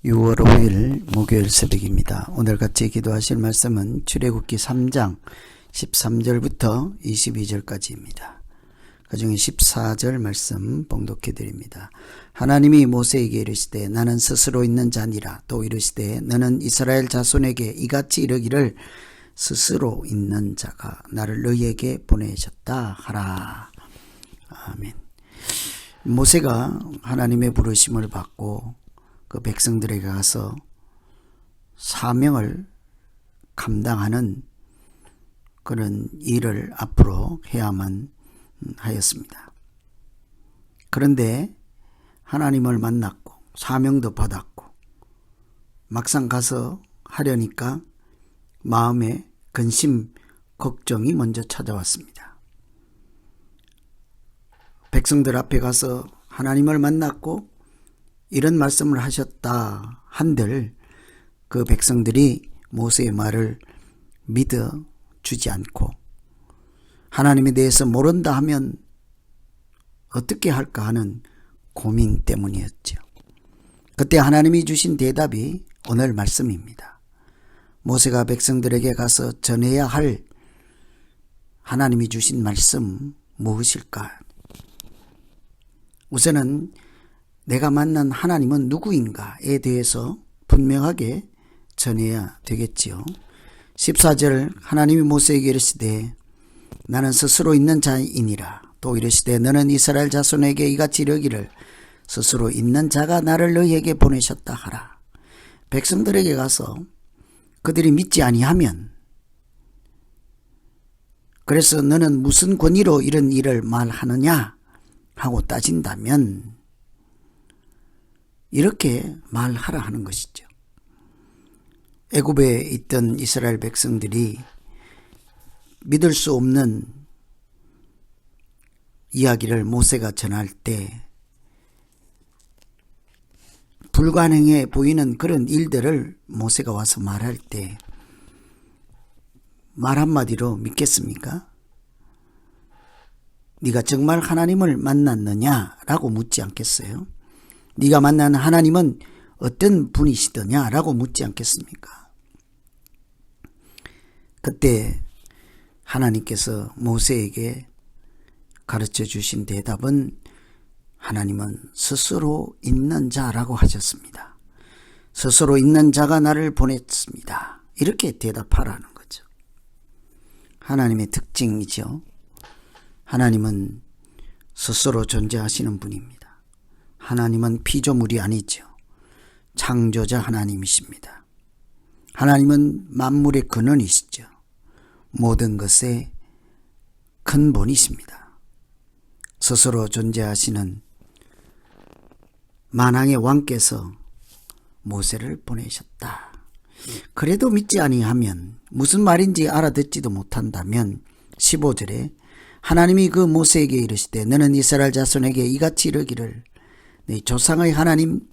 6월 5일 목요일 새벽입니다. 오늘 같이 기도하실 말씀은 출애굽기 3장 13절부터 22절까지입니다. 그중에 14절 말씀 봉독해 드립니다. 하나님이 모세에게 이르시되 나는 스스로 있는 자니라. 또 이르시되 너는 이스라엘 자손에게 이같이 이르기를 스스로 있는 자가 나를 너희에게 보내셨다 하라. 아멘. 모세가 하나님의 부르심을 받고 그 백성들에게 가서 사명을 감당하는 그런 일을 앞으로 해야만 하였습니다. 그런데 하나님을 만났고 사명도 받았고 막상 가서 하려니까 마음에 근심, 걱정이 먼저 찾아왔습니다. 백성들 앞에 가서 하나님을 만났고 이런 말씀을 하셨다 한들 그 백성들이 모세의 말을 믿어주지 않고 하나님에 대해서 모른다 하면 어떻게 할까 하는 고민 때문이었죠. 그때 하나님이 주신 대답이 오늘 말씀입니다. 모세가 백성들에게 가서 전해야 할 하나님이 주신 말씀 무엇일까? 우선은 내가 만난 하나님은 누구인가에 대해서 분명하게 전해야 되겠지요. 14절 하나님이 모세에게 이르시되 나는 스스로 있는 자이니라. 또 이르시되 너는 이스라엘 자손에게 이같이 이르기를 스스로 있는 자가 나를 너희에게 보내셨다 하라. 백성들에게 가서 그들이 믿지 아니하면 그래서 너는 무슨 권위로 이런 일을 말하느냐 하고 따진다면 이렇게 말하라 하는 것이죠. 애굽에 있던 이스라엘 백성들이 믿을 수 없는 이야기를 모세가 전할 때 불가능해 보이는 그런 일들을 모세가 와서 말할 때 말 한마디로 믿겠습니까? 네가 정말 하나님을 만났느냐라고 묻지 않겠어요? 네가 만난 하나님은 어떤 분이시더냐라고 묻지 않겠습니까? 그때 하나님께서 모세에게 가르쳐 주신 대답은 하나님은 스스로 있는 자라고 하셨습니다. 스스로 있는 자가 나를 보냈습니다. 이렇게 대답하라는 거죠. 하나님의 특징이죠. 하나님은 스스로 존재하시는 분입니다. 하나님은 피조물이 아니죠. 창조자 하나님이십니다. 하나님은 만물의 근원이시죠. 모든 것의 근본이십니다. 스스로 존재하시는 만왕의 왕께서 모세를 보내셨다. 그래도 믿지 아니하면 무슨 말인지 알아듣지도 못한다면 15절에 하나님이 그 모세에게 이르시되 너는 이스라엘 자손에게 이같이 이르기를 네 조상의 하나님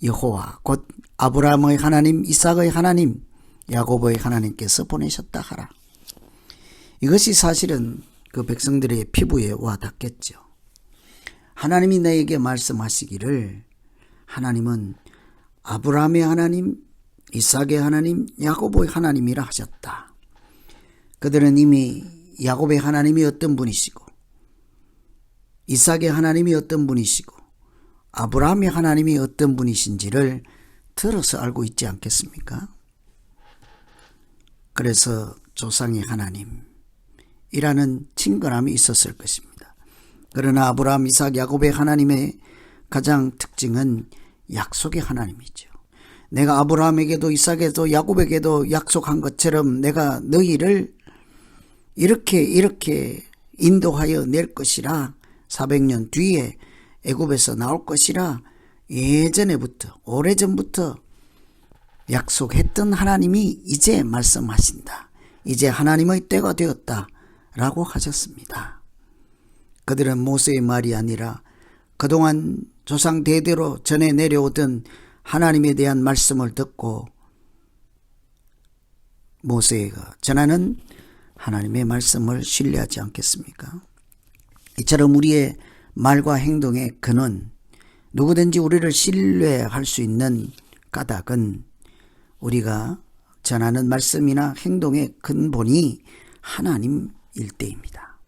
여호와 곧 아브라함의 하나님 이삭의 하나님 야곱의 하나님께서 보내셨다 하라. 이것이 사실은 그 백성들의 피부에 와 닿겠죠. 하나님이 너에게 말씀하시기를 하나님은 아브라함의 하나님 이삭의 하나님 야곱의 하나님이라 하셨다. 그들은 이미 야곱의 하나님이 어떤 분이시고 이삭의 하나님이 어떤 분이시고 아브라함의 하나님이 어떤 분이신지를 들어서 알고 있지 않겠습니까? 그래서 조상의 하나님이라는 친근함이 있었을 것입니다. 그러나 아브라함, 이삭, 야곱의 하나님의 가장 특징은 약속의 하나님이죠. 내가 아브라함에게도 이삭에게도 야곱에게도 약속한 것처럼 내가 너희를 이렇게 인도하여 낼 것이라 400년 뒤에 애굽에서 나올 것이라 예전에부터 오래전부터 약속했던 하나님이 이제 말씀하신다. 이제 하나님의 때가 되었다 라고 하셨습니다. 그들은 모세의 말이 아니라 그동안 조상 대대로 전해 내려오던 하나님에 대한 말씀을 듣고 모세가 전하는 하나님의 말씀을 신뢰하지 않겠습니까? 이처럼 우리의 말과 행동의 근원, 누구든지 우리를 신뢰할 수 있는 까닭은 우리가 전하는 말씀이나 행동의 근본이 하나님일 때입니다.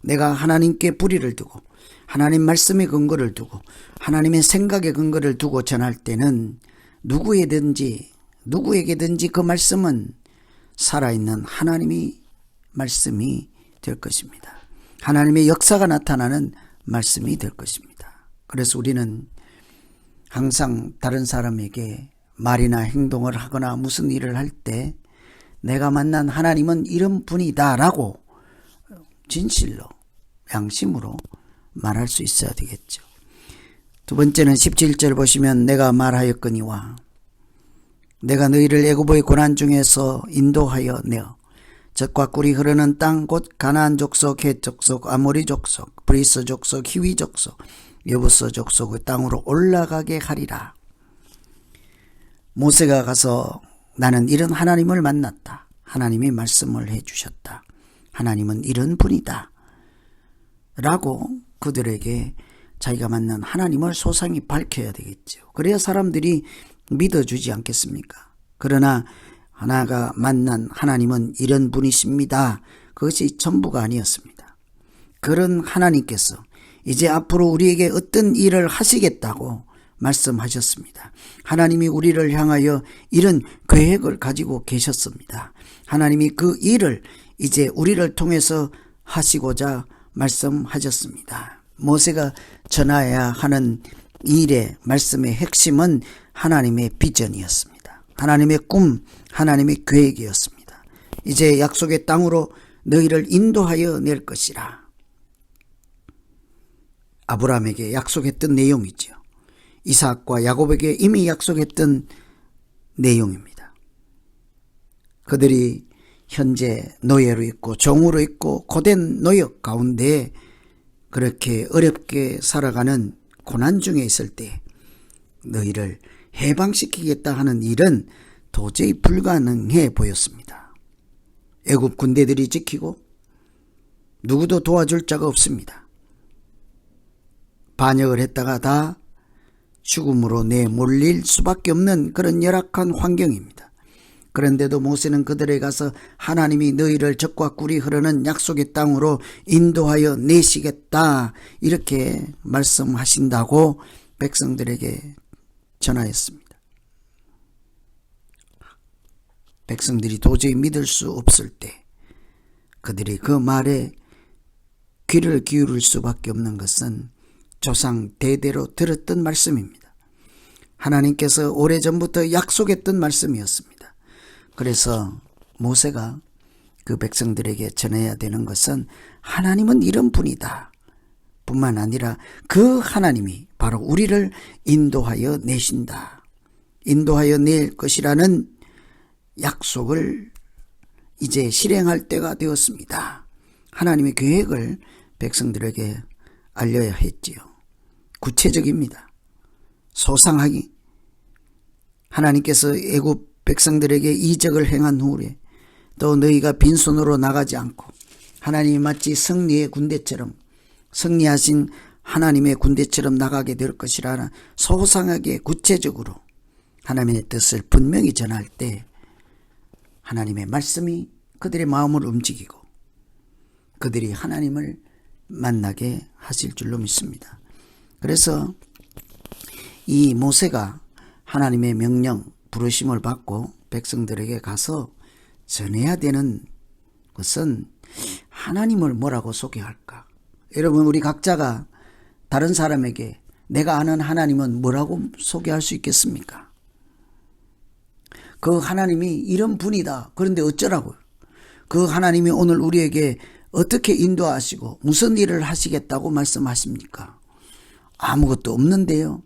내가 하나님께 불의를 두고 하나님 말씀의 근거를 두고 하나님의 생각의 근거를 두고 전할 때는 누구에게든지 그 말씀은 살아있는 하나님의 말씀이 될 것입니다. 하나님의 역사가 나타나는 말씀이 될 것입니다. 그래서 우리는 항상 다른 사람에게 말이나 행동을 하거나 무슨 일을 할 때 내가 만난 하나님은 이런 분이다 라고 진실로 양심으로 말할 수 있어야 되겠죠. 두 번째는 17절 보시면 내가 말하였거니와 내가 너희를 애굽의 고난 중에서 인도하여 내어 젖과 꿀이 흐르는 땅 곧 가나안 족속, 헷 족속, 아모리 족속, 브리스 족속, 히위 족속, 여부스 족속의 땅으로 올라가게 하리라. 모세가 가서 나는 이런 하나님을 만났다. 하나님이 말씀을 해주셨다. 하나님은 이런 분이다. 라고 그들에게 자기가 만난 하나님을 소상히 밝혀야 되겠죠. 그래야 사람들이 믿어주지 않겠습니까? 그러나 하나가 만난 하나님은 이런 분이십니다. 그것이 전부가 아니었습니다. 그런 하나님께서 이제 앞으로 우리에게 어떤 일을 하시겠다고 말씀하셨습니다. 하나님이 우리를 향하여 이런 계획을 가지고 계셨습니다. 하나님이 그 일을 이제 우리를 통해서 하시고자 말씀하셨습니다. 모세가 전해야 하는 일의 말씀의 핵심은 하나님의 비전이었습니다. 하나님의 꿈, 하나님의 계획이었습니다. 이제 약속의 땅으로 너희를 인도하여 낼 것이라. 아브라함에게 약속했던 내용이죠. 이삭과 야곱에게 이미 약속했던 내용입니다. 그들이 현재 노예로 있고 종으로 있고 고된 노역 가운데 그렇게 어렵게 살아가는 고난 중에 있을 때 너희를 해방시키겠다 하는 일은 도저히 불가능해 보였습니다. 애굽 군대들이 지키고 누구도 도와줄 자가 없습니다. 반역을 했다가 다 죽음으로 내몰릴 수밖에 없는 그런 열악한 환경입니다. 그런데도 모세는 그들에게 가서 하나님이 너희를 젖과 꿀이 흐르는 약속의 땅으로 인도하여 내시겠다 이렇게 말씀하신다고 백성들에게 전하였습니다. 백성들이 도저히 믿을 수 없을 때 그들이 그 말에 귀를 기울일 수밖에 없는 것은 조상 대대로 들었던 말씀입니다. 하나님께서 오래전부터 약속했던 말씀이었습니다. 그래서 모세가 그 백성들에게 전해야 되는 것은 하나님은 이런 분이다 뿐만 아니라 그 하나님이 바로 우리를 인도하여 내신다. 인도하여 낼 것이라는 약속을 이제 실행할 때가 되었습니다. 하나님의 계획을 백성들에게 알려야 했지요. 구체적입니다. 소상하기. 하나님께서 애굽 백성들에게 이적을 행한 후에 또 너희가 빈손으로 나가지 않고 하나님이 마치 승리의 군대처럼 승리하신 하나님의 군대처럼 나가게 될 것이라는 소상하게 구체적으로 하나님의 뜻을 분명히 전할 때 하나님의 말씀이 그들의 마음을 움직이고 그들이 하나님을 만나게 하실 줄로 믿습니다. 그래서 이 모세가 하나님의 명령, 부르심을 받고 백성들에게 가서 전해야 되는 것은 하나님을 뭐라고 소개할까? 여러분, 우리 각자가 다른 사람에게 내가 아는 하나님은 뭐라고 소개할 수 있겠습니까? 그 하나님이 이런 분이다. 그런데 어쩌라고요? 그 하나님이 오늘 우리에게 어떻게 인도하시고 무슨 일을 하시겠다고 말씀하십니까? 아무것도 없는데요.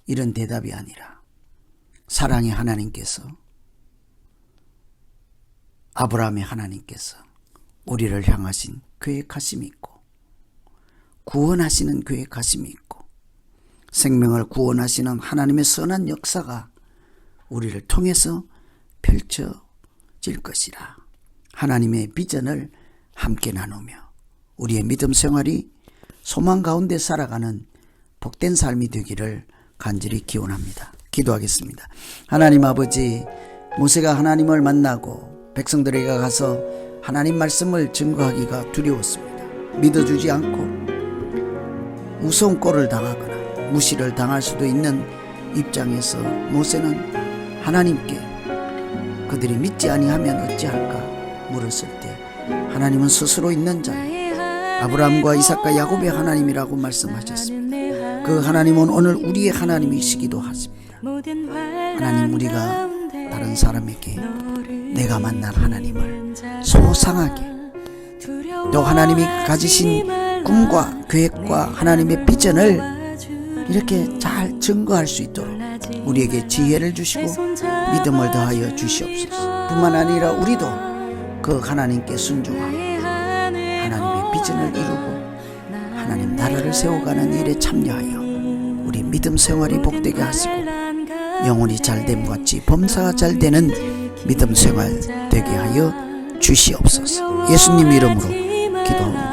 이런 대답이 아니라 사랑의 하나님께서, 아브라함의 하나님께서 우리를 향하신 계획하심이 있고 구원하시는 계획하심이 있고 생명을 구원하시는 하나님의 선한 역사가 우리를 통해서 펼쳐질 것이라. 하나님의 비전을 함께 나누며 우리의 믿음 생활이 소망 가운데 살아가는 복된 삶이 되기를 간절히 기원합니다. 기도하겠습니다. 하나님 아버지, 모세가 하나님을 만나고 백성들에게 가서 하나님 말씀을 증거하기가 두려웠습니다. 믿어주지 않고 우스운 꼴을 당하거나 무시를 당할 수도 있는 입장에서 모세는 하나님께 그들이 믿지 아니하면 어찌할까 물었을 때 하나님은 스스로 있는 자 아브라함과 이삭과 야곱의 하나님이라고 말씀하셨습니다. 그 하나님은 오늘 우리의 하나님이시기도 하십니다. 하나님, 우리가 다른 사람에게 내가 만난 하나님을 소상하게, 또 하나님이 가지신 꿈과 계획과 하나님의 비전을 이렇게 잘 증거할 수 있도록 우리에게 지혜를 주시고 믿음을 더하여 주시옵소서. 뿐만 아니라 우리도 그 하나님께 순종하고 하나님의 비전을 이루고 하나님 나라를 세워가는 일에 참여하여 우리 믿음 생활이 복되게 하시고 영혼이 잘됨 같이 범사가 잘되는 믿음 생활 되게 하여 주시옵소서. 예수님 이름으로 기도합니다.